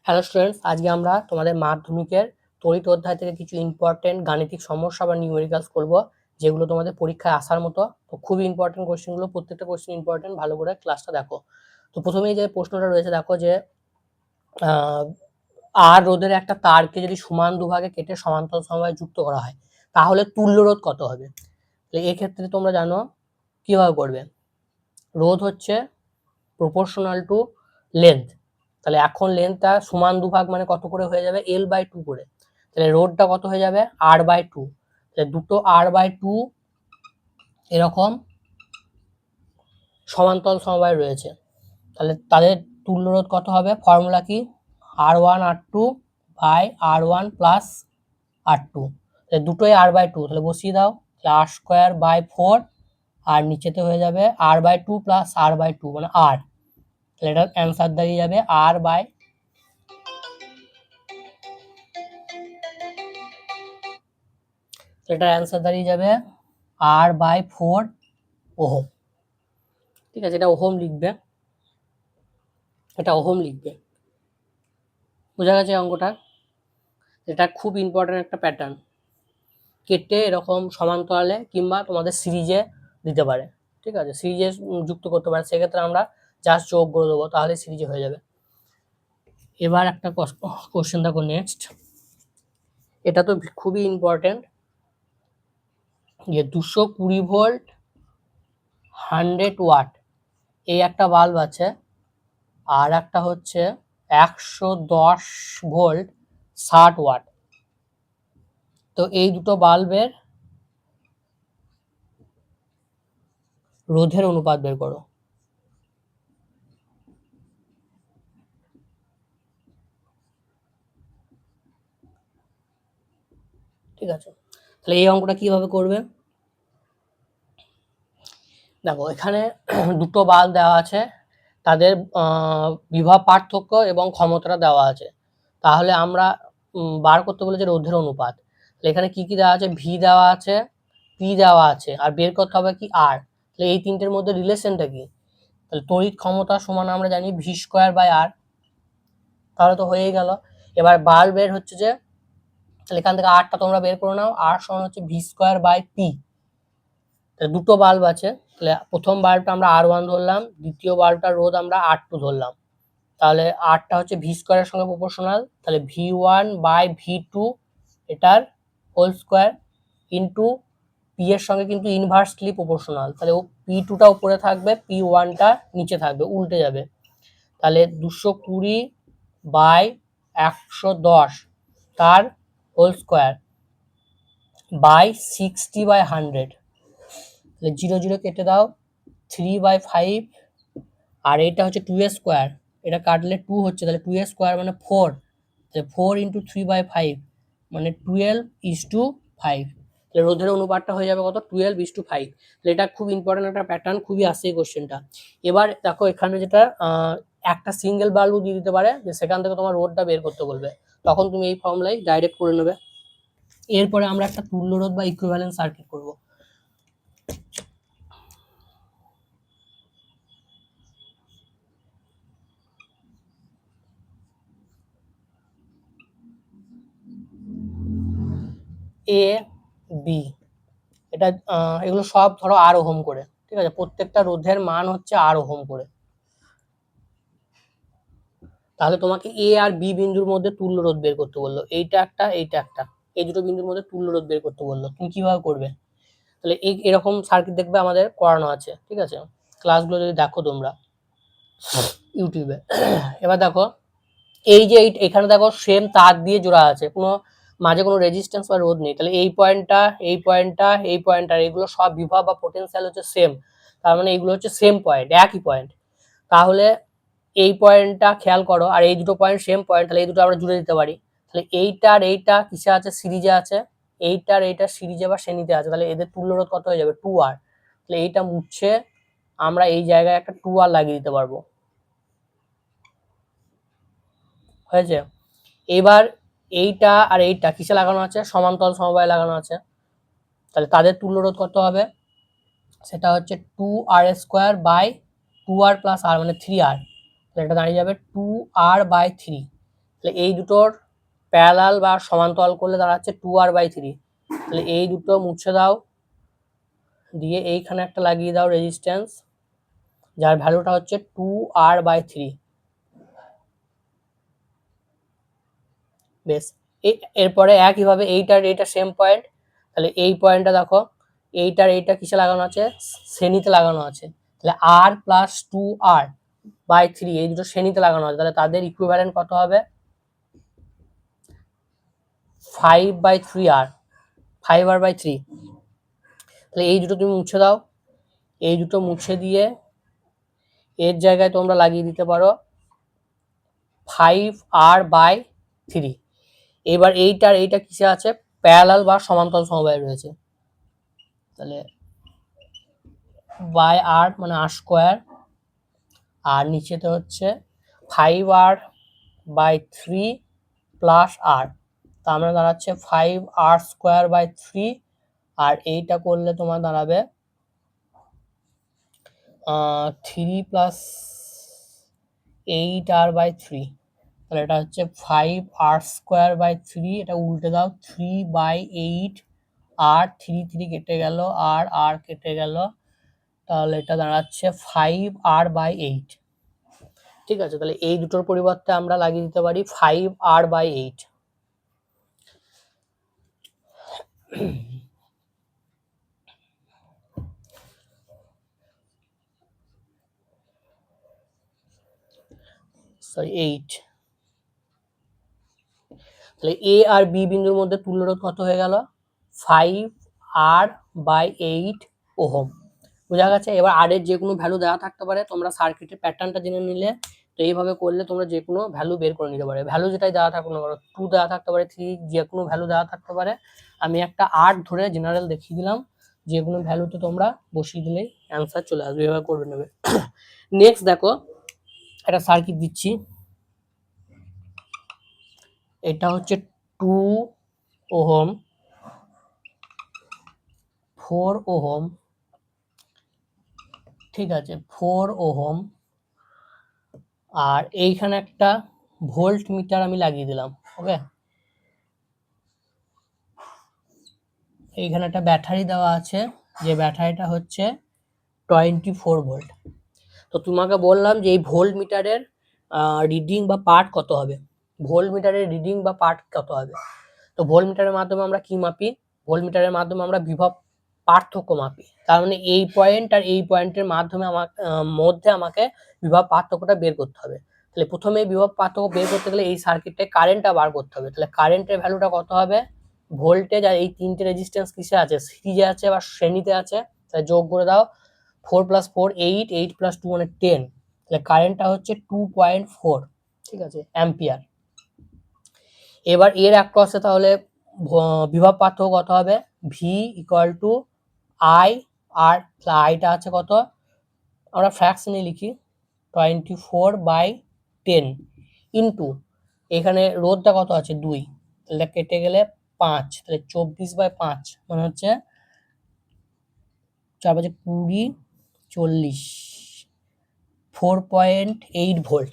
Hello students, আজকে আমরা তোমাদের মাধ্যমিকের তড়িৎ অধ্যায় থেকে কিছু ইম্পর্টেন্ট গাণিতিক সমস্যা বা নিউমেরিক্যালস করব, যেগুলো তোমাদের পরীক্ষায় আসার মতো। তো খুবই ইম্পর্টেন্ট কোশ্চেনগুলো, প্রত্যেকটা কোশ্চেন ইম্পর্টেন্ট, ভালো করে ক্লাসটা দেখো। তো প্রথমেই যে প্রশ্নটা রয়েছে দেখো যে আর রোধের একটা তারকে যদি সমান দুভাগে কেটে সমান্তরাল সমবায়ে যুক্ত করা হয়, তাহলে তুল্য রোধ কত হবে? এক্ষেত্রে তোমরা জানো কিভাবে করবে। রোধ হচ্ছে প্রপোর্শনাল টু লেন্থ। তাহলে এখন লেন্থটা সমান দুভাগ মানে কত করে হয়ে যাবে? L/2 করে। তাহলে রোডটা কত হয়ে যাবে? R/2। তাহলে দুটো R/2 এরকম সমান্তরাল সমবায় রয়েছে, তাহলে তাদের তুল্য রোধ কত হবে? ফর্মুলা কি? R1 R2 plus R2। তাহলে দুটোই R/2, তাহলে বসিয়ে দাও। R²/4 আর নিচেতে হয়ে যাবে R/2 প্লাস R/2 মানে R। তাহলে এটার অ্যান্সার দাঁড়িয়ে যাবে R/4 ওহম। ঠিক আছে, এটা ওহম লিখবে, বোঝা গেছে অঙ্কটা? এটা খুব ইম্পর্টেন্ট একটা প্যাটার্ন, কেটে এরকম সমান্তরালে কিংবা তোমাদের সিরিজে দিতে পারে। ঠিক আছে, সিরিজে যুক্ত করতে পারে, সেক্ষেত্রে আমরা জাস্ট যোগ করে দেবো, তাহলে সিরিজে হয়ে যাবে। এবার একটা কোশ্চেন দেখো নেক্সট, এটা তো খুবই ইম্পর্টেন্ট, যে 220 ভোল্ট 100 ওয়াট এই একটা বাল্ব আছে, আর একটা হচ্ছে 110 ভোল্ট 60 ওয়াট। তো এই দুটো বাল্বের রোধের অনুপাত বের করো। ঠিক আছে, তাহলে এই অঙ্কটা কিভাবে করবে? দেখো এখানে দুটো বাল্ব দেওয়া আছে, তাদের বিভব পার্থক্য এবং ক্ষমতাটা দেওয়া আছে। তাহলে আমরা বার করতে বলেছে রোধের অনুপাত। এখানে কি কি দেওয়া আছে? ভি দেওয়া আছে, পি দেওয়া আছে, আর বের করতে হবে কি? আর। তাহলে এই তিনটের মধ্যে রিলেশনটা কি? তাহলে তড়িৎ ক্ষমতা সমান আমরা জানি V²/R, তাহলে তো হয়েই গেল। এবার বাল্বের হচ্ছে যে, তাহলে এখান থেকে আরটা তোমরা বের করে নাও, আর সমান হচ্ছে V²/P। দুটো বাল্ব আছে, তাহলে প্রথম বাল্বটা আমরা R1 ধরলাম, দ্বিতীয় বাল্বটার রোধ আমরা R2 ধরলাম। তাহলে আরটা হচ্ছে V² এর সঙ্গে প্রপোর্শনাল, তাহলে V1/V2 এটার হোল স্কোয়ার ইন্টু পি এর সঙ্গে কিন্তু ইনভার্সলি প্রপোর্শনাল, তাহলে P2টা উপরে থাকবে, P1টা নিচে থাকবে, উল্টে যাবে। তাহলে 220/110 তার হোল স্কোয়ার বাই 60/100। তাহলে 0 0 কেটে দাও, 3/5, আর এটা হচ্ছে 2 স্কোয়ার, এটা কাটলে 2 হচ্ছে, তাহলে 2 স্কোয়ার মানে 4, তাহলে 4 ইন্টু 3/5 মানে 12:5। তাহলে রোধের অনুপাতটা হয়ে যাবে কত? 12:5। তাহলে এটা খুব ইম্পর্টেন্ট একটা প্যাটার্ন, খুবই আসে এই কোশ্চেনটা। এবার দেখো এখানে যেটা একটা সিঙ্গেল বাল্বও দিয়ে দিতে পারে, যে সেখান থেকে তোমার রোধটা বের করতে বলবে, তখন তুমি এই ফর্মুলাই ডাইরেক্ট করে নেবে। এরপরে আমরা একটা তুল্য রোধ বা ইকুইভ্যালেন্ট সার্কিট করব। এ বি, এটা এগুলো সব ধরো আর ওহম করে। ঠিক আছে, প্রত্যেকটা রোধের মান হচ্ছে আর ওহম করে। তাহলে তোমাকে এ আর বি বিন্দুর মধ্যে তুল্য রোধ বের করতে বললো, এইটা একটা এইটা একটা, এই দুটো বিন্দুর মধ্যে তুল্য রোধ বের করতে বললো, তুমি কিভাবে করবে? তাহলে এরকম সার্কিট দেখবে আমাদের করানো আছে। ঠিক আছে, ক্লাসগুলো যদি দেখো তোমরা ইউটিউবে। এবার দেখো এই যে এখানে দেখো সেম তার দিয়ে জোড়া আছে, কোনো মাঝে কোনো রেজিস্ট্যান্স বা রোধ নেই। তাহলে এই পয়েন্টটা, এই পয়েন্টটা, এই পয়েন্টটা, এগুলো সব বিভব বা পোটেনশিয়াল হচ্ছে সেম, তার মানে এইগুলো হচ্ছে সেম পয়েন্ট, একই পয়েন্ট। তাহলে এই পয়েন্টটা খেয়াল করো, আর এই দুটো পয়েন্ট সেম পয়েন্ট, তাহলে এই দুটো আমরা জুড়ে দিতে পারি। তাহলে এইটা আর এইটা কিসে আছে? সিরিজে আছে। এইটা আর এইটা সিরিজে বা শ্রেণীতে আছে, তাহলে এদের তুল্য রোধ কত হয়ে যাবে? 2R। তাহলে এইটা মুছছে আমরা এই জায়গায় একটা 2R লাগিয়ে দিতে পারবো। হয়েছে? এবার এইটা আর এইটা কিসে লাগানো আছে? সমান্তরাল সমবায়ে লাগানো আছে, তাহলে তাদের তুল্য রোধ কত হবে? সেটা হচ্ছে 2R² বাই 2R প্লাস আর মানে 3R। তাহলে এটা দাঁড়িয়ে যাবে 2R/3। তাহলে এই দুটোর প্যারালাল বা সমান্তরাল করলে দাঁড়াচ্ছে 2R/3। তাহলে এই দুটো মুছে দাও, দিয়ে এইখানে একটা লাগিয়ে দাও রেজিস্ট্যান্স, যার ভ্যালুটা হচ্ছে 2R/3। বেশ, এরপরে একইভাবে এইটার এইটা সেম পয়েন্ট। তাহলে এই পয়েন্টটা দেখো, এইটার এইটা কিসে লাগানো আছে, শ্রেণীতে লাগানো আছে। তাহলে R প্লাস 2R/3 এই দুটো শ্রেণীতে লাগানো আছে, তাহলে তাদের ইকুইভ্যালেন্ট কত হবে, 5/3R, 5R/3। তাহলে এই দুটো তুমি মুছে দাও, এই দুটো মুছে দিয়ে এর জায়গায় তোমরা লাগিয়ে দিতে পারো 5R/3। এবার এইটার এইটা কিসে আছে, প্যারালাল বা সমান্তরাল সমবায়ে রয়েছে। তাহলে বাই আর মানে আর স্কোয়ার, আর নিচেতে হচ্ছে 5R/3 প্লাস আর, তার মানে দাঁড়াচ্ছে 5R²/3, আর এইটা করলে তোমার দাঁড়াবে 3 প্লাস 8R/3। তাহলে এটা হচ্ছে 5R²/3, এটা উল্টে দাও 3/8, আর 3 কেটে গেল, আর কেটে গেল, তাহলে এটা দাঁড়াচ্ছে 5R/8। ঠিক আছে, তাহলে এই দুটোর পরিবর্তে আমরা লাগিয়ে দিতে পারি 5R/8। সরি 8। তাহলে এ আর বি বিন্দুর মধ্যে তুল্যরোধ কত হয়ে গেল, 5R/8 ওহম। বোঝা গেছে। এবার আর এর যে কোনো ভ্যালু দেওয়া থাকতে পারে, তোমরা সার্কিটের প্যাটার্নটা জেনে নিলে, তো এইভাবে করলে তোমরা যে কোনো ভ্যালু বের করে নিতে পারে। ভ্যালু যেটাই দেওয়া থাকুক না কেন, 2 দেওয়া থাকতে পারে, 3, যে কোনো ভ্যালু দেওয়া থাকতে পারে। আমি একটা 8 ধরে জেনারেল দেখিয়ে দিলাম, যে কোনো ভ্যালুতে তোমরা বসিয়ে দিলেই অ্যান্সার চলে আসবে, এভাবে করবে নেবে। নেক্সট দেখো, একটা সার্কিট দিচ্ছি, এটা হচ্ছে 2 ওহম, 4 ওহম, ঠিক আছে 4 ওহম, আর এইখানে একটা ভোল্ট মিটার আমি লাগিয়ে দিলাম। ওকে, এইখানে একটা ব্যাটারি দেওয়া আছে, যে ব্যাটারিটা হচ্ছে 24 ভোল্ট। তো তোমাকে বললাম যে এই ভোল্ট মিটারের রিডিং বা পার্ট কত হবে, ভোল্ট মিটারের রিডিং বা পার্ট কত হবে। তো ভোল্ট মিটারের মাধ্যমে আমরা কি মাপি, ভোল্ট মিটারের মাধ্যমে আমরা বিভব পার্থক্য মাপি। তার মানে এই পয়েন্ট আর এই পয়েন্টের মাধ্যমে মধ্যে আমাকে বিভব পার্থক্যটা বের করতে হবে। তাহলে প্রথমে বিভব পার্থক্য বের করতে গেলে এই সার্কিটে কারেন্টটা বার করতে হবে। তাহলে কারেন্টের ভ্যালুটা কত হবে, ভোল্টেজ আর এই তিনটে রেজিস্ট্যান্স কিসে আছে, সিরিজে আছে বা শ্রেণীতে আছে, তাহলে যোগ করে দাও, 4 + 4 8, 8 + 2 মানে 10। তাহলে কারেন্টটা হচ্ছে 2.4, ঠিক আছে, অ্যাম্পিয়ার। এবার এর অ্যাক্রসে তাহলে বিভব পার্থক্য কত হবে, ভি ইকুয়াল টু আই, আর আইটা আছে কত, আমরা ফ্র্যাকশনে লিখি 24/10 ইন্টু এখানে রোধটা কত আছে 2, তাহলে কেটে গেলে 5, তাহলে 24/5 মানে হচ্ছে 4 × 5 = 20, 40, 4.8 ভোল্ট।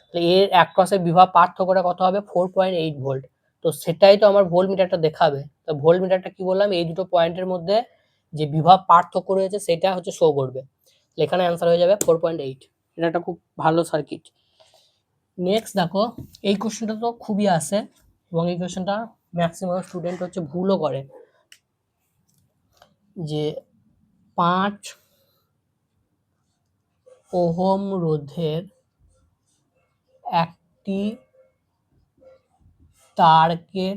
তাহলে এর অ্যাক্রসের বিভব পার্থক্যটা কত হবে, 4.8 ভোল্ট। তো সেটাই তো আমার ভোল্ট মিটারটা দেখাবে। তো ভোল্ট মিটারটা কি বললাম, এই দুটো পয়েন্টের মধ্যে যে বিভব পার্থক্য রয়েছে সেটা হচ্ছে শো করবে। এখানে অ্যান্সার হয়ে যাবে 4.8। এটা একটা খুব ভালো সার্কিট। নেক্সট দেখো, এই কোশ্চেনটা তো খুবই আসে, এবং এই কোশ্চেনটা ম্যাক্সিমাম স্টুডেন্ট হচ্ছে ভুলও করে, যে 5 ওহম রোধের একটি তারকে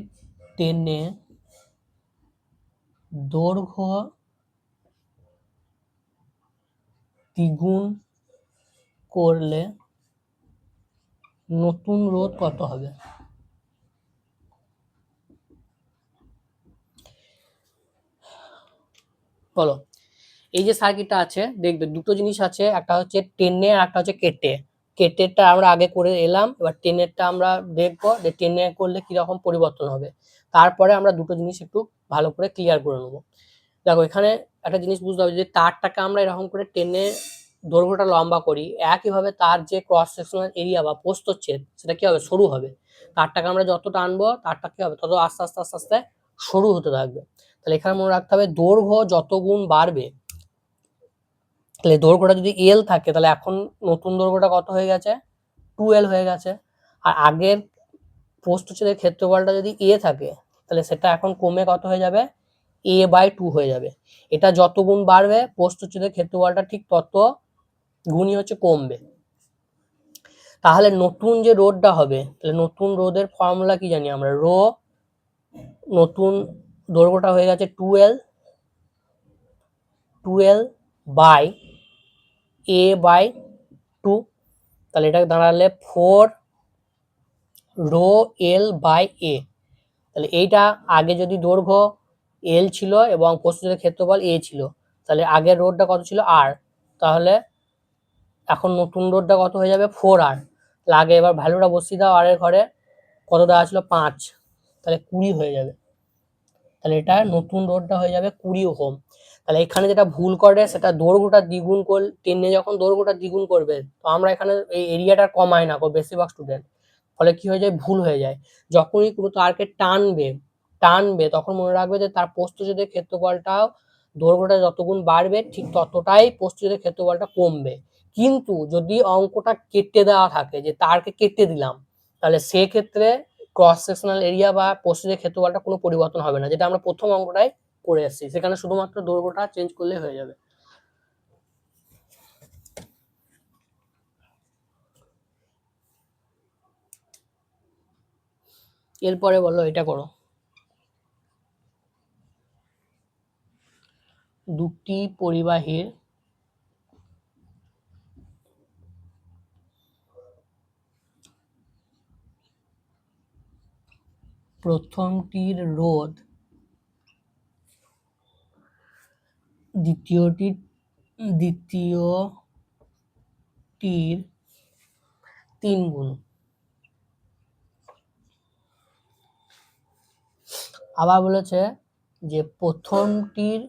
টেনে দৈর্ঘ্য দ্বিগুণ করলে নতুন রোধ কত হবে। বলো, এই যে সার্কিটটা আছে, দেখবে দুটো জিনিস আছে, একটা হচ্ছে টেনে আর একটা হচ্ছে কেটে। কেটেরটা আমরা আগে করে এলাম, এবার টেনেরটা আমরা দেখবো যে টেনে করলে কিরকম পরিবর্তন হবে। তারপরে আমরা দুটো জিনিস একটু ভালো করে ক্লিয়ার করে নেবো। দেখো, এখানে একটা জিনিস বুঝতে হবে, যে তারটাকে আমরা এরকম করে টেনে দৈর্ঘ্যটা লম্বা করি, একইভাবে তার যে ক্রস সেকশনাল এরিয়া বা প্রস্থচ্ছেদ সেটা কি হবে, সরু হবে। তারটাকে আমরা যত টানবো তারটা কি হবে, তত আস্তে আস্তে আস্তে আস্তে সরু হতে থাকবে। তাহলে এখানে মনে রাখতে হবে দৈর্ঘ্য যত গুণ বাড়বে, তাহলে দৈর্ঘ্যটা যদি এল থাকে তাহলে এখন নতুন দৈর্ঘ্যটা কত হয়ে গেছে, 2L হয়ে গেছে। আর আগের প্রস্থচ্ছেদের ক্ষেত্রফলটা যদি এ থাকে তাহলে সেটা এখন কমে কত হয়ে যাবে, a/2 হয়ে যাবে। এটা যত গুণ বাড়বে প্রস্থচ্ছেদের ক্ষেত্রফলটা ঠিক তত গুণই হচ্ছে কমবে। তাহলে নতুন যে রোধটা হবে, তাহলে নতুন রোধের ফর্মুলা কি জানি আমরা, রো নতুন দৈর্ঘ্যটা হয়ে গেছে 2L বাই a/2, তাহলে এটা দাঁড়ালে 4 রো এল বাই এ। তাহলে এইটা আগে যদি দৈর্ঘ্য এল ছিল এবং প্রস্থচ্ছেদের ক্ষেত্রফল এ ছিল, তাহলে আগের রোধটা কত ছিল আর, তাহলে এখন নতুন রোধটা কত হয়ে যাবে 4R। তাহলে আগে এবার ভ্যালুটা বসিয়ে দাও, আর এর ঘরে কত দেওয়া ছিল 5, তাহলে 20 হয়ে যাবে। তাহলে এটা নতুন রোধটা হয়ে যাবে 20 ওহম। তাহলে এখানে যেটা ভুল করে সেটা দৈর্ঘ্যটা দ্বিগুণ টেনে যখন দৈর্ঘ্যটা দ্বিগুণ করবে, তো আমরা এখানে এই এরিয়াটা কমাই না বেশিরভাগ স্টুডেন্ট, ফলে কি হয়ে যায়, ভুল হয়ে যায়। যখনই কোনো তারকে টানবে তখন মনে রাখবে যে তার প্রস্থচ্ছেদের ক্ষেত্রফলটাও দৈর্ঘ্যটা যত গুণ বাড়বে ঠিক ততটাই প্রস্থচ্ছেদের ক্ষেত্রফলটা কমবে। কিন্তু যদি অঙ্কটা কেটে দেওয়া থাকে, যে তারকে কেটে দিলাম, তাহলে সেক্ষেত্রে ক্রস সেকশনাল এরিয়া বা প্রস্থচ্ছেদের ক্ষেত্রফলটা কোনো পরিবর্তন হবে না, যেটা আমরা প্রথম অঙ্কটাই করে এসেছি। সেখানে শুধুমাত্র দৈর্ঘ্যটা চেঞ্জ করলে হয়ে যাবে। এরপরে বলো, এটা করো। দুটি পরিবাহীর প্রথমটির রোধ দ্বিতীয়টির 3 গুণ। আবার বলেছে যে প্রথমটির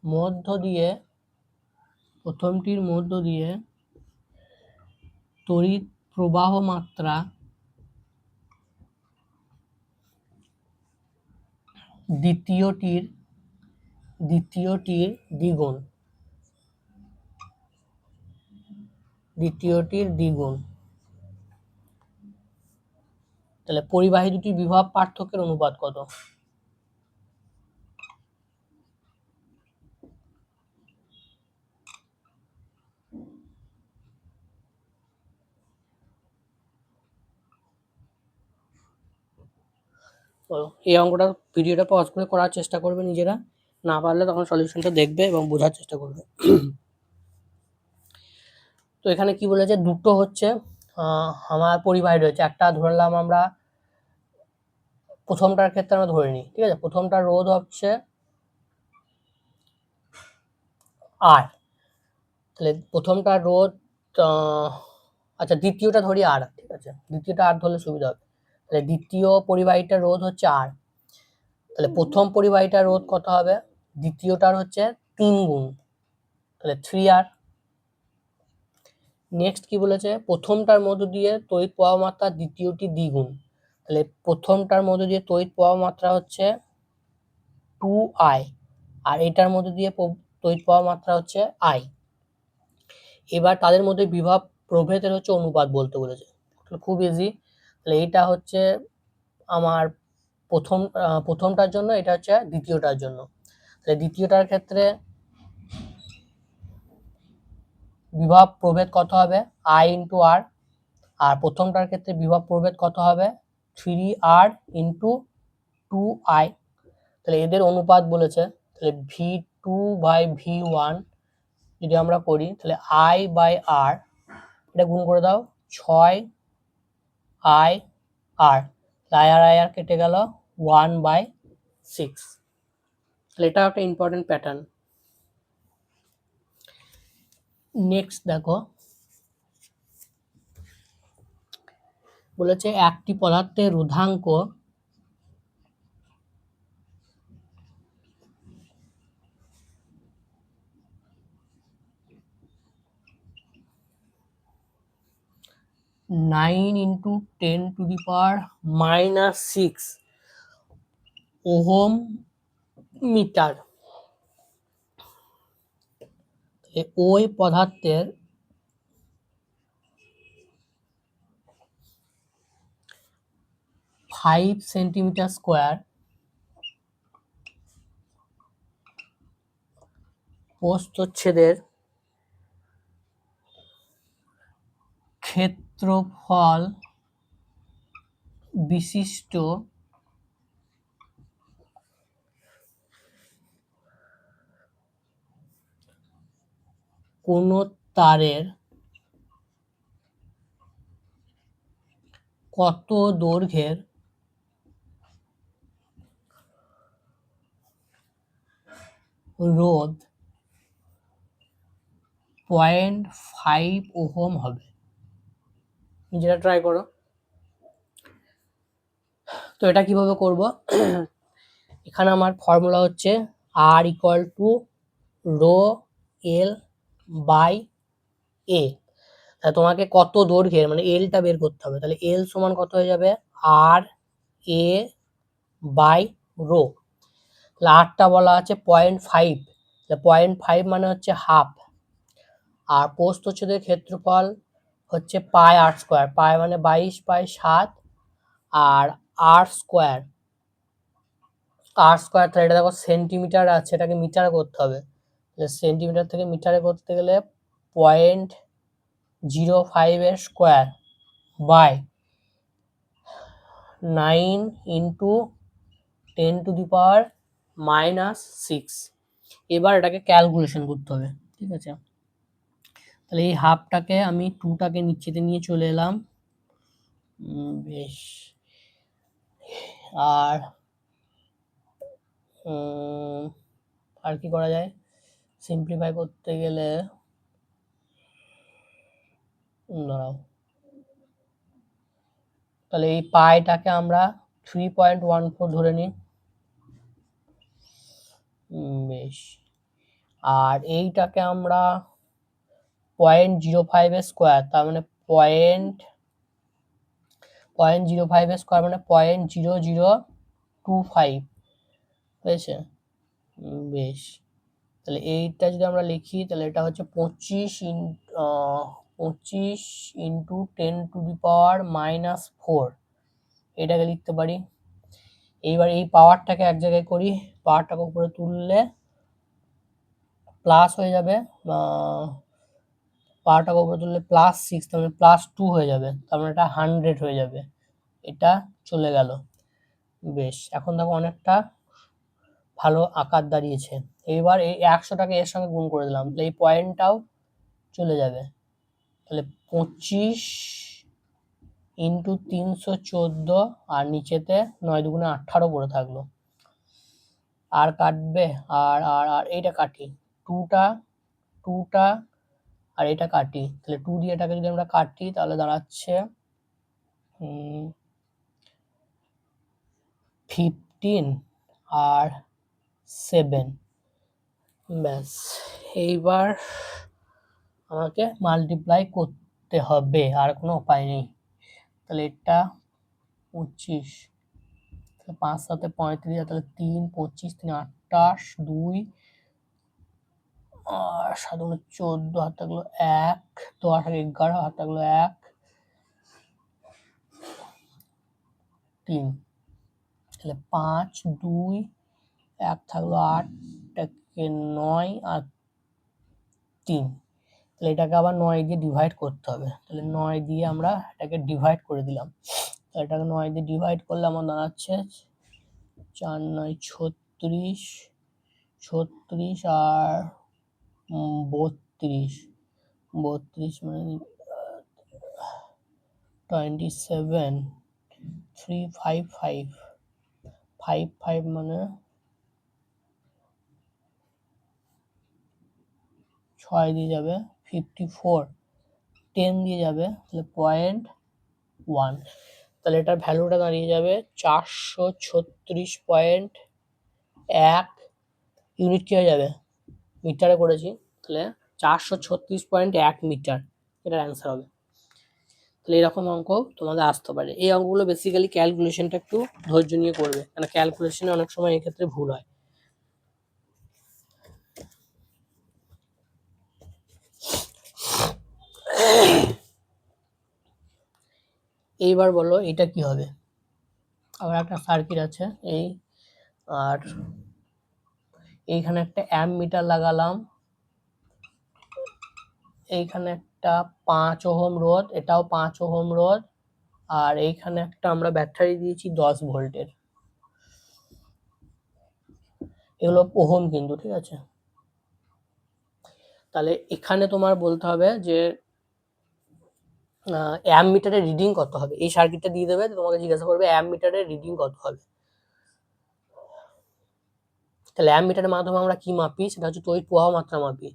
মধ্য দিয়ে তড়িৎ প্রবাহ মাত্রা দ্বিতীয়টির দ্বিগুণ। তাহলে পরিবাহী দুটির বিভব পার্থক্যের অনুপাত কত? এই অঙ্কটা ভিডিওটা পজ করে করার চেষ্টা করবে নিজেরা, না পারলে তখন সলিউশনটা দেখবে এবং বোঝার চেষ্টা করবে। তো এখানে কি বলেছে, দুটো হচ্ছে আমার পরিবাহী রয়েছে, একটা ধরলাম আমরা, প্রথমটার ক্ষেত্রে আমরা ধরে নিই, ঠিক আছে, প্রথমটার রোধ হচ্ছে আর, তাহলে প্রথমটার রোধ, আচ্ছা দ্বিতীয়টা ধরি আর, ঠিক আছে, দ্বিতীয়টা আর ধরলে সুবিধা হবে। তাহলে দ্বিতীয় পরিবাহীটার রোধ হচ্ছে আর, তাহলে প্রথম পরিবাহীটার রোধ কত হবে, দ্বিতীয়টার হচ্ছে 3 গুণ, তাহলে 3R। নেক্সট কি বলেছে, প্রথমটার মধ্য দিয়ে তড়িৎ প্রবাহ মাত্রা দ্বিতীয়টি দ্বিগুণ, তাহলে প্রথমটার মধ্য দিয়ে তড়িৎ প্রবাহ মাত্রা হচ্ছে 2I, আর এটার মধ্য দিয়ে তড়িৎ প্রবাহ মাত্রা হচ্ছে I। এবার তাদের মধ্যে বিভব প্রভেদের হচ্ছে অনুপাত বলতে বলেছে, খুব ইজি। তাহলে এইটা হচ্ছে আমার প্রথমটার জন্য, এটা হচ্ছে দ্বিতীয়টার জন্য। তাহলে দ্বিতীয়টার ক্ষেত্রে বিভব প্রভেদ কত হবে, I ইন্টু আর, আর প্রথমটার ক্ষেত্রে বিভব প্রভেদ কত হবে, 3R ইন্টু 2I। তাহলে এদের অনুপাত বলেছে, তাহলে V2/V1 যদি আমরা করি, তাহলে I/R, এটা গুণ করে দাও, 6IR, IR কেটে গেল 1/6। তাহলে এটা একটা ইম্পর্টেন্ট প্যাটার্ন। নেক্সট দেখো, বলেছে একটি পদার্থের রোধাঙ্ক 9 into 10⁻⁻6 ওহম মিটার। ওই পদার্থের 5 সেন্টিমিটার স্কোয়ার প্রস্থচ্ছেদের ক্ষেত্রফল বিশিষ্ট কোন তারের কত দৈর্ঘ্যের রোধ 0.5 ওহম হবে? নিজেরা ট্রাই করো। তো এটা কিভাবে করব? এখানে আমার ফর্মুলা হচ্ছে R equal to rho L by A. তোমাকে কত দৈর্ঘ্যের মানে এলটা বের করতে হবে। তাহলে এল সমান কত হয়ে যাবে? আর এ বাই রো। তাহলে আরটা বলা আছে 0.5, 0.5 মানে হচ্ছে হাফ। আর প্রস্থচ্ছেদের ক্ষেত্রফল হচ্ছে পাই আর স্কোয়ার। পাই মানে 22 বাই 7 আর আর স্কোয়ার। আর স্কোয়ার, তাহলে এটা দেখো সেন্টিমিটার আছে, এটাকে মিটারে করতে হবে। সেন্টিমিটার থেকে মিটারে করতে গেলে 0.05 এর স্কোয়ার বাই 9 ইন্টু 10⁻⁻6। এবার এটাকে ক্যালকুলেশন করতে হবে, ঠিক আছে? তাহলে এই হাফটাকে আমি 2টাকে নিচেতে নিয়ে চলে এলাম। বেশ। আর আর কি করা যায়? সিম্পলিফাই করতে গেলে দাঁড়াও, তাহলে এই পাইটাকে আমরা 3.14 ধরে নিই। বেশ। আর এইটাকে আমরা 0.05 এর স্কোয়ার, তার মানে 0.05 এর স্কোয়ার মানে 0.0025 হয়েছে। বেশ। তাহলে এইটা যদি আমরা লিখি তাহলে এটা হচ্ছে 25 ইন্টু 10⁻⁻4 এটাকে লিখতে পারি। এইবার এই পাওয়ারটাকে এক জায়গায় করি, পাওয়ারটাকে উপরে তুললে প্লাস হয়ে যাবে, পাওয়ারটাকে উপরে তুললে +6, তার মানে +2 হয়ে যাবে, তার মানে এটা 100 হয়ে যাবে। এটা চলে গেল। বেশ, এখন দেখো অনেকটা ভালো আকার দাঁড়িয়েছে। এইবার এই 100টাকে এর সঙ্গে গুণ করে দিলাম, তাহলে এই পয়েন্টটাও চলে যাবে। তাহলে 25 ইন্টু 314 আর নিচেতে 9 দুগুণে 18 পড়ে থাকলো। আর কাটবে, আর আর আর এইটা কাটি, 2টা আর এটা কাটি। তাহলে 2 দিয়ে এটাকে যদি আমরা কাটি তাহলে দাঁড়াচ্ছে 15 আর 7। ব্যাস, এইবার আমাকে মাল্টিপ্লাই করতে হবে, আর কোনো উপায় নেই। তাহলে এটা 25, 5 7 35, তাহলে 3 25 3 28 2 আর 7 14, হাত থাকলো 1, 10 আর 11, হাত থাকলো 1 3, তাহলে 5 2 1 থাকলো 8, এটাকে 9 আর 3। তাহলে এটাকে আবার 9 দিয়ে ডিভাইড করতে হবে। তাহলে 9 দিয়ে আমরা এটাকে ডিভাইড করে দিলাম। তাহলে এটাকে 9 দিয়ে ডিভাইড করলে আমার দাঁড়াচ্ছে 4 9 36, 36 আর 32, 32 মানে 27, 355, 55 মানে 6 দিয়ে যাবে 54, 10 দিয়ে যাবে, তাহলে 0.1। তাহলে এটার ভ্যালুটা দাঁড়িয়ে যাবে 436.1 ইউনিট। কি হয়ে যাবে? মিটারে করেছি, তাহলে 436.1 মিটার এটার অ্যান্সার হবে। তাহলে এরকম অঙ্ক তোমাদের আসতে পারে। এই অঙ্কগুলো বেসিক্যালি ক্যালকুলেশনটা একটু ধৈর্য নিয়ে করবে, কারণ ক্যালকুলেশনে অনেক সময় এক্ষেত্রে ভুল হয়। এইবার বলো এটা কি হবে। আবার একটা সার্কিট আছে এই, আর এইখানে একটা অ্যামমিটার লাগালাম, এইখানে একটা 5 ওহম রোধ, এটাও 5 ওহম রোধ, আর এইখানে একটা আমরা ব্যাটারি দিয়েছি 10 ভোল্টের। এগুলো ওহম কিন্তু, ঠিক আছে। তাহলে এখানে তোমার বলতে হবে যে অ্যামমিটারের রিডিং কত হবে। এই সার্কিটটা দিয়ে দেবে, তোমাকে জিজ্ঞাসা করবে অ্যামমিটারের রিডিং কত হবে। তাহলে অ্যামমিটারের মাধ্যমে আমরা কি মাপি, সেটা হচ্ছে তড়িৎ প্রবাহ মাত্রা মাপি।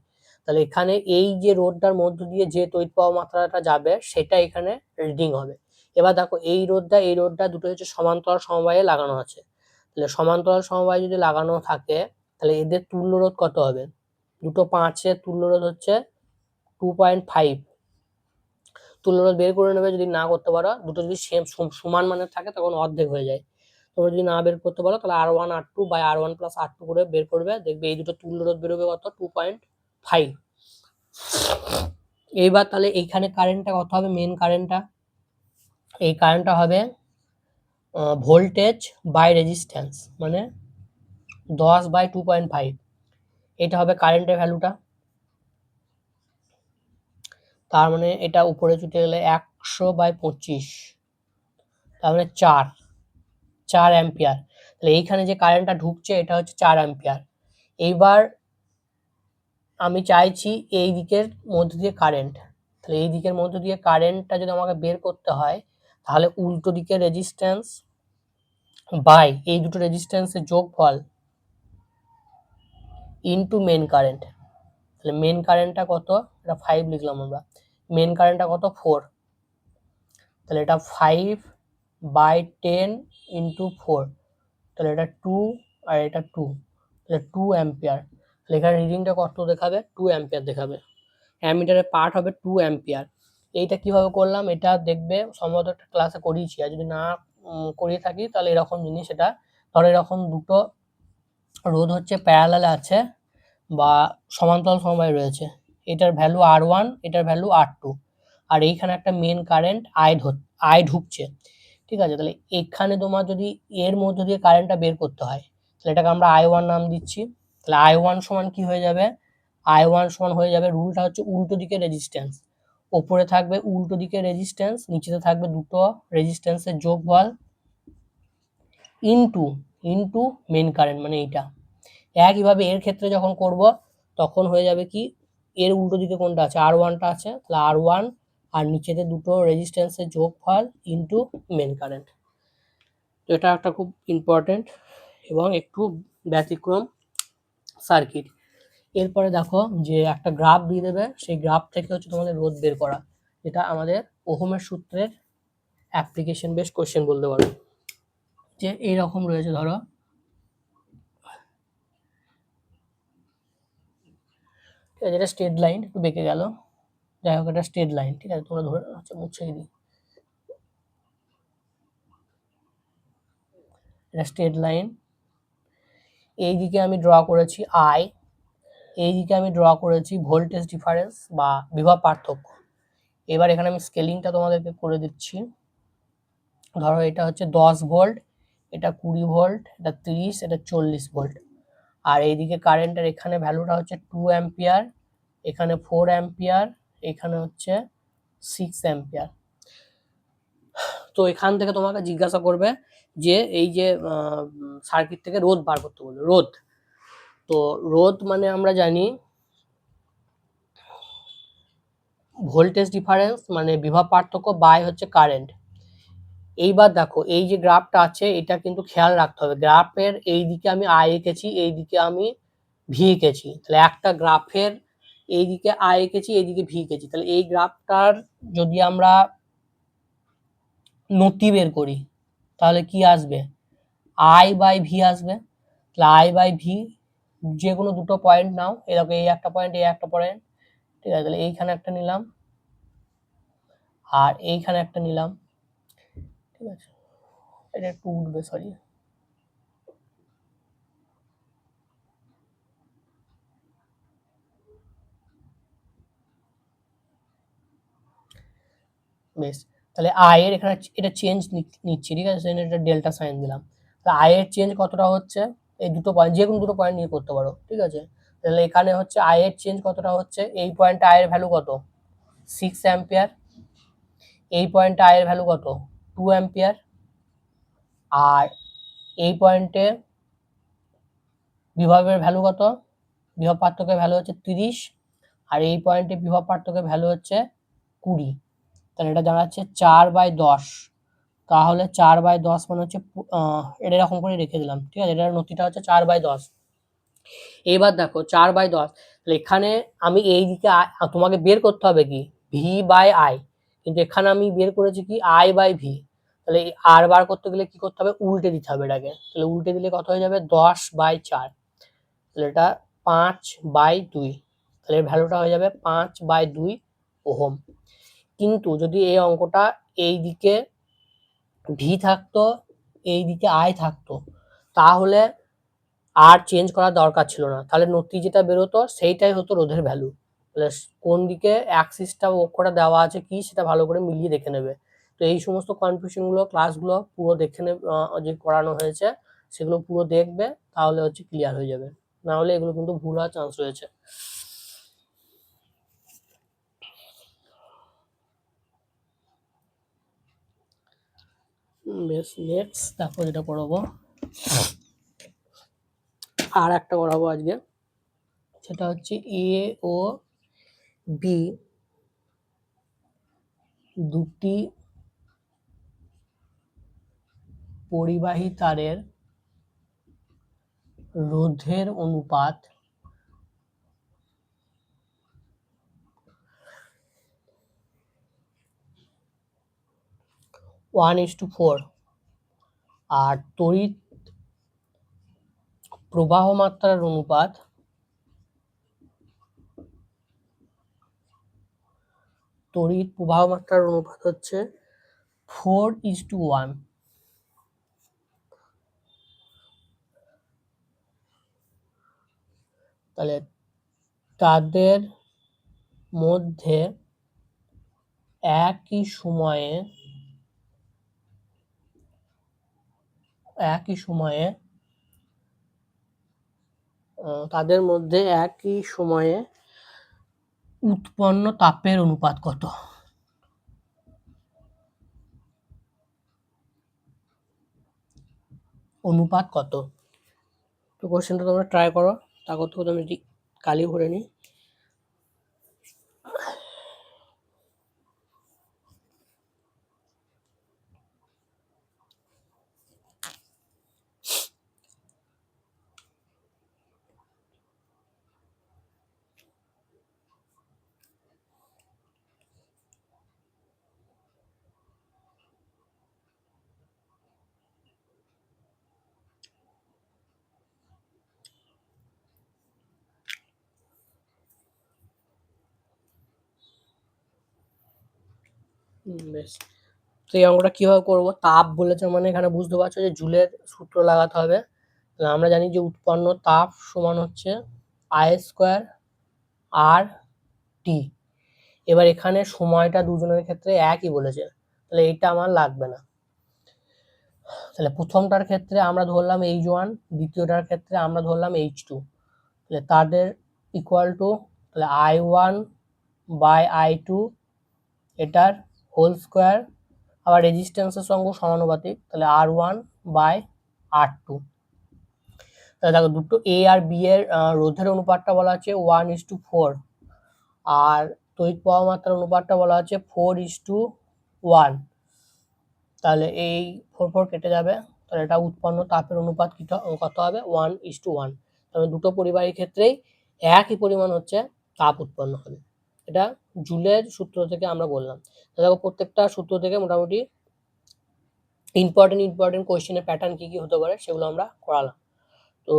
তাহলে এখানে এই যে রোধটার মধ্য দিয়ে যে তড়িৎ প্রবাহ মাত্রাটা যাবে সেটা এখানে রিডিং হবে। এবার দেখো এই রোধটা দুটো হচ্ছে সমান্তরাল সমবায়ে লাগানো আছে। তাহলে সমান্তরাল সমবায়ে যদি লাগানো থাকে তাহলে এদের তুল্য রোধ কত হবে। দুটো 5-এর তুল্য রোধ হচ্ছে 2.5। তুল্য রোধ বের করে নেবে, যদি না করতে পারো, দুটো যদি সেম সমান মানের থাকে তখন অর্ধেক হয়ে যায়। তোমরা যদি না বের করতে পারো তাহলে R1 R2 by R1 plus R2 করে বের করবে, দেখবে এই দুটো তুল্য রোধ বেরোবে কত, 2.5। এইবার তাহলে এইখানে কারেন্টটা কত হবে, মেন কারেন্টটা, এই কারেন্টটা হবে ভোল্টেজ বাই রেজিস্ট্যান্স, মানে 10/2.5। এটা হবে কারেন্টের ভ্যালুটা। তার মানে এটা উপরে ছুটে গেলে 100/25, তার মানে 4 অ্যাম্পিয়ার। তাহলে এইখানে যে কারেন্টটা ঢুকছে এটা হচ্ছে 4 অ্যাম্পিয়ার। এইবার আমি চাইছি এই দিকের মধ্য দিয়ে কারেন্ট, তাহলে এই দিকের মধ্য দিয়ে কারেন্টটা যদি আমাকে বের করতে হয় তাহলে উল্টো দিকের রেজিস্ট্যান্স বাই এই দুটো রেজিস্ট্যান্সের যোগফল ইনটু মেন কারেন্ট। তাহলে মেন কারেন্টটা কত, এটা 5 লিখলাম আমরা, মেন কারেন্টটা কত 4, তাহলে এটা 5/10 ইনটু 4, তাহলে এটা 2 আর এটা 2, তাহলে 2 অ্যাম্পিয়ার। তাহলে এখানে রিডিংটা কত দেখাবে, 2 অ্যাম্পিয়ার দেখাবে। অ্যামিটারের পার্ট হবে 2 অ্যাম্পিয়ার। এইটা কিভাবে করলাম এটা দেখবে সম্ভবত একটা ক্লাসে করিয়েছি, আর যদি না করিয়ে থাকি তাহলে এরকম জিনিস, এটা ধরো এরকম দুটো রোধ হচ্ছে প্যারালালে আছে বা সমান্তরাল সমবায়ে রয়েছে, এটার ভ্যালু R1, এটার ভ্যালু R2, আর এইখানে একটা মেন কারেন্ট I ঢুকছে, ঠিক আছে। তাহলে এখানে তোমার যদি এর মধ্য দিয়ে কারেন্টটা বের করতে হয় তাহলে এটাকে আমরা I1 নাম দিচ্ছি। তাহলে I1 সমান কি হয়ে যাবে, I1 সমান হয়ে যাবে, রুলটা হচ্ছে উল্টো দিকে রেজিস্ট্যান্স, ওপরে থাকবে উল্টো দিকে রেজিস্ট্যান্স, নিচেতে থাকবে দুটো রেজিস্ট্যান্সের যোগফল ইনটু মেন কারেন্ট, মানে এইটা। একইভাবে এর ক্ষেত্রে যখন করব তখন হয়ে যাবে কি, এর উল্টো দিকে কোনটা আছে, R1টা আছে, তাহলে R1 আর নিচেতে দুটো রেজিস্ট্যান্সের যোগফল ইনটু মেন কারেন্ট। তো এটা একটা খুব ইম্পর্টেন্ট এবং একটু ব্যতিক্রম সার্কিট। এরপরে দেখো যে একটা গ্রাফ দিয়ে দেবে, সেই গ্রাফ থেকে হচ্ছে তোমাদের রোধ বের করা, যেটা আমাদের ওহমের সূত্রের অ্যাপ্লিকেশন বেস কোশ্চেন বলতে পারো। যে এইরকম রয়েছে, ধরো ঠিক আছে, এটা স্ট্রেট লাইন, একটু বেঁকে গেল, যাই হোক এটা স্ট্রেট লাইন, ঠিক আছে, তোমরা ধরে আচ্ছা মুছে দিই, এটা স্ট্রেট লাইন। এইদিকে আমি ড্র করেছি আই, এইদিকে আমি ড্র করেছি ভোল্টেজ ডিফারেন্স বা বিভব পার্থক্য। এবার এখানে আমি স্কেলিংটা তোমাদেরকে করে দিচ্ছি। ধরো এটা হচ্ছে 10 ভোল্ট, এটা 20 ভোল্ট, এটা 30, এটা 40 ভোল্ট, আর এইদিকে কারেন্টের এখানে ভ্যালুটা হচ্ছে 2 অ্যাম্পিয়ার, এখানে 4 অ্যাম্পিয়ার, এখানে হচ্ছে 6 অ্যাম্পিয়ার। তো এখান থেকে তোমাকে জিজ্ঞাসা করবে যে এই যে সার্কিট থেকে রোধ বার করতে বলবে, রোধ। তো রোধ মানে আমরা জানি ভোল্টেজ ডিফারেন্স মানে বিভব পার্থক্য বাই হচ্ছে কারেন্ট। এইবার দেখো এই যে গ্রাফটা আছে এটা কিন্তু খেয়াল রাখতে হবে, গ্রাফের এই দিকে আমি আই এঁকেছি, এই দিকে আমি ভি এঁকেছি, তাহলে একটা গ্রাফের এই দিকে আই এঁকেছি, এইদিকে ভি এঁকেছি, তাহলে এই গ্রাফটার যদি আমরা নতি বের করি তাহলে কি আসবে, আই বাই ভি আসবে। তাহলে আই বাই ভি, যে কোনো দুটো পয়েন্ট নাও, এরকম এই একটা পয়েন্ট, এই একটা পয়েন্ট, ঠিক আছে, তাহলে এইখানে একটা নিলাম, আর এইখানে একটা নিলাম, ঠিক আছে, এটা একটু উঠবে, সরি। বেশ, তাহলে আই এর এখানে এটা চেঞ্জ নিচ্ছি, ঠিক আছে, এটা ডেল্টা সাইন দিলাম। তাহলে আই এর চেঞ্জ কতটা হচ্ছে, এই দুটো পয়েন্ট, যে কোনো দুটো পয়েন্ট নিয়ে করতে পারো, ঠিক আছে। তাহলে এখানে হচ্ছে আই এর চেঞ্জ কতটা হচ্ছে, এই পয়েন্টে আই এর ভ্যালু কত, 6 অ্যাম্পিয়ার, এই পয়েন্টে আই এর ভ্যালু কত, 2 অ্যাম্পিয়ার, আর এই পয়েন্টে বিভবের ভ্যালু কত, বিভব পার্থক্যের ভ্যালু হচ্ছে 30, আর এই পয়েন্টে বিভব পার্থক্যের ভ্যালু হচ্ছে 20। তাহলে এটা দাঁড়াচ্ছে 4/10। তাহলে 4/10 মানে হচ্ছে এটা এরকম করে রেখে দিলাম, ঠিক আছে, এটার নতিটা হচ্ছে 4/10। এবার দেখো 4/10, তাহলে এখানে আমি এই দিকে তোমাকে বের করতে হবে কি, V/I, কিন্তু এখানে আমি বের করেছি কি I/V। তাহলে আর বার করতে গেলে কি করতে হবে, উল্টে দিতে হবে এটাকে। তাহলে উল্টে দিলে কত হয়ে যাবে, 10/4। তাহলে এটা 5/2, তাহলে এর ভ্যালুটা হয়ে যাবে 5/2 ওহম। কিন্তু যদি এই অঙ্কটা এই দিকে ভি থাকতো, এই দিকে আই থাকতো, তাহলে আর চেঞ্জ করার দরকার ছিল না, তাহলে নতি যেটা বেরোতো সেইটাই হতো রোধের ভ্যালু। তাহলে কোন দিকে অ্যাক্সিসটা অক্ষরটা দেওয়া আছে কি সেটা ভালো করে মিলিয়ে দেখে নেবে। তো এই সমস্ত কনফিউশনগুলো ক্লাসগুলো পুরো দেখে নেবে, যে করানো হয়েছে সেগুলো পুরো দেখবে, তাহলে হচ্ছে ক্লিয়ার হয়ে যাবে, না হলে এগুলো কিন্তু ভুল হওয়ার চান্স রয়েছে। বেশ, নেক্সট তারপর যেটা করাবো, আর একটা করাবো আজকে, সেটা হচ্ছে এ ও বি দুটি পরিবাহী তারের রোধের অনুপাত ওয়ান ইস টু ফোর, আর তড়িৎ প্রবাহ মাত্রার অনুপাত হচ্ছে 4:1। তাহলে তাদের মধ্যে একই সময়ে উৎপন্ন তাপের অনুপাত কত। তো কোশ্চেনটা তোমরা ট্রাই করো, তা করতে করতে আমি কালি ভরে নিই। বেশ, তো এই অঙ্কটা কিভাবে করবো, তাপ বলেছে মানে এখানে বুঝতে পারছো যে জুলের সূত্র লাগাতে হবে। আমরা জানি যে উৎপন্ন তাপ সমান হচ্ছে I² আর টি। এবার এখানে সময়টা দুজনের ক্ষেত্রে একই বলেছে, তাহলে এইটা আমার লাগবে না। তাহলে প্রথমটার ক্ষেত্রে আমরা ধরলাম H1, দ্বিতীয়টার ক্ষেত্রে আমরা ধরলাম H2। তাহলে তাদের ইকুয়াল টু, তাহলে I1/I2 এটার হোল স্কোয়ার, আবার রেজিস্ট্যান্সের সঙ্গে সমানুপাতিক, তাহলে R1/R2। তাহলে দেখো দুটো এ আর বি এর রোধের অনুপাতটা বলা আছে 1:4, আর তড়িৎ প্রবাহ মাত্রার অনুপাতটা বলা আছে 4:1। তাহলে এই 4 কেটে যাবে, তাহলে এটা উৎপন্ন তাপের অনুপাত কত হবে, 1:1। তাহলে দুটো পরিবাহীর ক্ষেত্রেই একই পরিমাণ হচ্ছে তাপ উৎপন্ন হবে। এটা জুলের সূত্র থেকে আমরা বললাম। দেখো প্রত্যেকটা সূত্র থেকে মোটামুটি ইম্পর্টেন্ট কোয়েশ্চেনের প্যাটার্ন কি কি হতে পারে সেগুলো আমরা করালাম। তো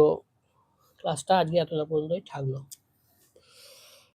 ক্লাসটা আজকে এতটা পর্যন্তই থাকলো।